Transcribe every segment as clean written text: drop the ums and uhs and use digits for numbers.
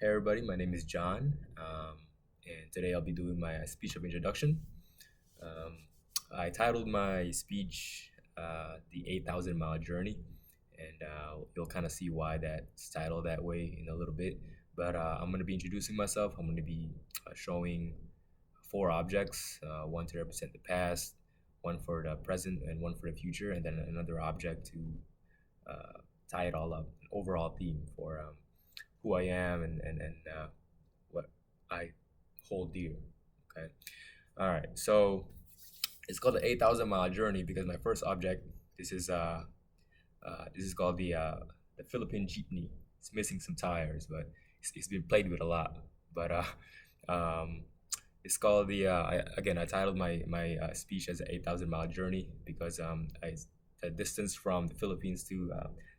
Hey everybody, my name is John, and today I'll be doing my speech of introduction. Um, I titled my speech "The 8,000 Mile Journey," and you'll kind of see why that's titled that way in a little bit. But I'm going to be introducing myself. I'm going to be showing four objects: one to represent the past, one for the present, and one for the future, and then another object to uh, tie it all up, an overall theme for who I am and what I hold dear. Okay. All right. So it's called the 8,000 mile journey because my first object. This is called the Philippine jeepney. It's missing some tires, but it's been played with a lot. But um, it's called I titled my speech as an 8,000 mile journey because the distance from the Philippines to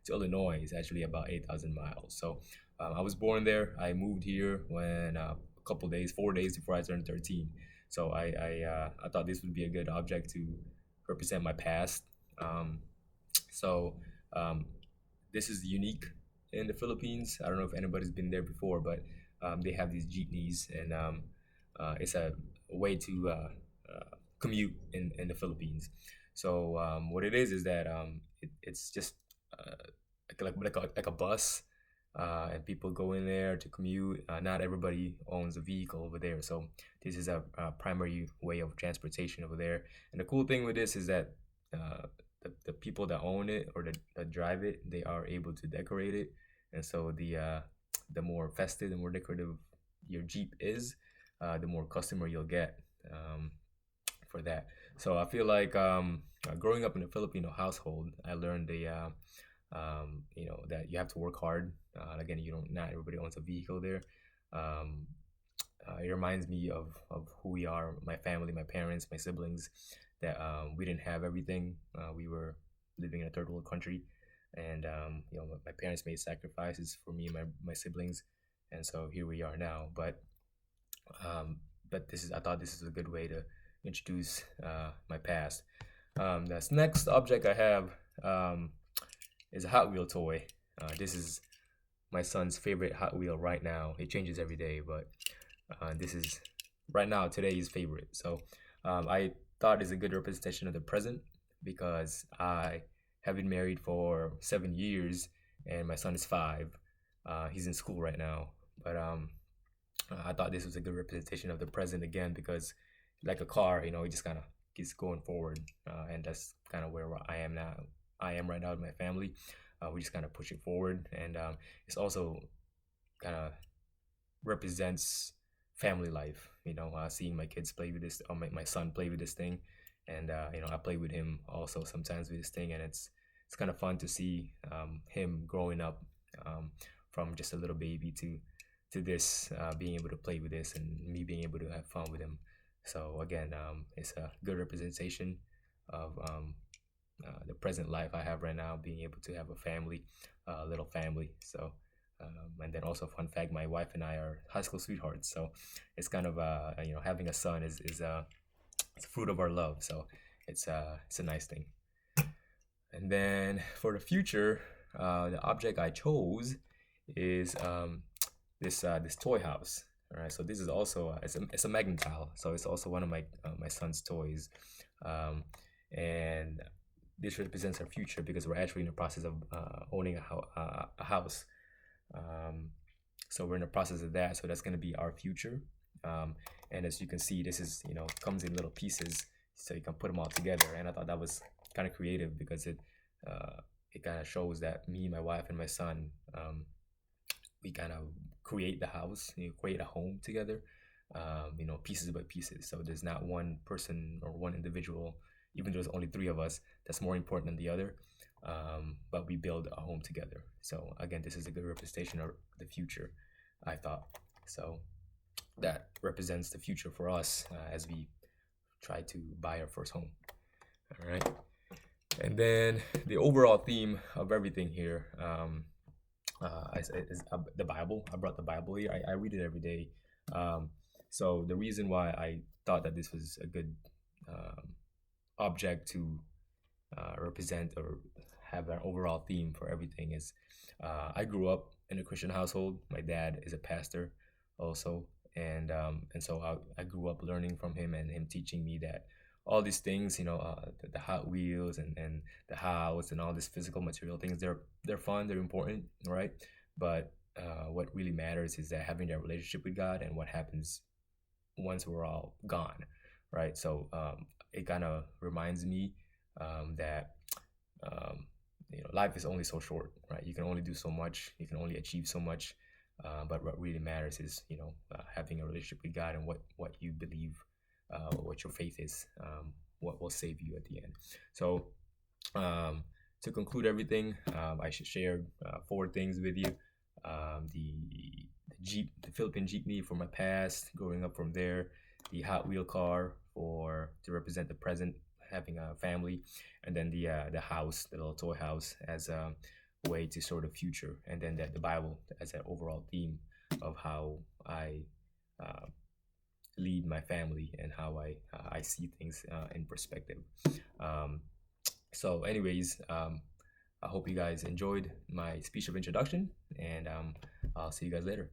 Illinois is actually about 8,000 miles. So I was born there. I moved here when a couple days, 4 days before I turned 13. So I thought this would be a good object to represent my past. Um, so um, this is unique in the Philippines. I don't know if anybody's been there before, but they have these jeepneys, and it's a way to commute in the Philippines. So what it is that it's just uh, like a bus, and people go in there to commute. Not everybody owns a vehicle over there, so this is a primary way of transportation over there. And the cool thing with this is that uh, the people that own it or that drive it, they are able to decorate it, and so the more festive, the more decorative your Jeep is, the more customer you'll get for that. So I feel like growing up in a Filipino household, I learned that you have to work hard. Again, you don't not everybody owns a vehicle there. Um, it reminds me of who we are, my family, my parents, my siblings, that we didn't have everything. We were living in a third world country, and my parents made sacrifices for me and my siblings, and so here we are now. Um, but I thought this is a good way to introduce my past. This next object I have um, is a Hot Wheel toy. This is my son's favorite Hot Wheel right now. It changes every day, but this is right now today's favorite. So I thought it's a good representation of the present because I have been married for 7 years and my son is 5. He's in school right now, but I thought this was a good representation of the present again because, like a car, it just kind of keeps going forward, and that's kind of where I am now. I am right now with my family. We just kind of push it forward, and it's also kind of represents family life. Seeing my kids play with this, or my son play with this thing, and I play with him also sometimes with this thing, and it's kind of fun to see him growing up um, from just a little baby to this, being able to play with this, and me being able to have fun with him. So again, it's a good representation of the present life I have right now, being able to have a family, a little family. So, and then also fun fact, my wife and I are high school sweethearts. So it's kind of having a son is it's a fruit of our love. So it's a nice thing. And then for the future, the object I chose is this toy house. All right, so this is also it's a Magnetile, so it's also one of my son's toys, um, and this represents our future because we're actually in the process of owning a house. Um, so we're in the process of that. So that's going to be our future. And as you can see, this is comes in little pieces, so you can put them all together. And I thought that was kind of creative because it kind of shows that me, my wife, and my son, we kind of create the house, create a home together, pieces by pieces. So there's not one person or one individual, even though there's only three of us, that's more important than the other. But we build a home together. So again, this is a good representation of the future, I thought. So that represents the future for us as we try to buy our first home. All right. And then the overall theme of everything here is the Bible. I brought the Bible here. I read it every day. Um, so the reason why I thought that this was a good object to represent or have an overall theme for everything is I grew up in a Christian household. My dad is a pastor also, and so I grew up learning from him and him teaching me that all these things, the Hot Wheels and the house and all these physical material things, they're fun, they're important, right? But what really matters is that having that relationship with God and what happens once we're all gone, right? So it kind of reminds me that um, life is only so short, right? You can only do so much, you can only achieve so much, but what really matters is having a relationship with God and what you believe, what your faith is, what will save you at the end. So um, to conclude everything, I should share four things with you. The Jeep, the Philippine Jeepney for my past, growing up from there. The Hot Wheel car for to represent the present, having a family, and then the house, the little toy house, as a way to sort of future, and then the Bible as an overall theme of how I uh, lead my family and how I see things in perspective. Um, so, anyways, I hope you guys enjoyed my speech of introduction, and I'll see you guys later.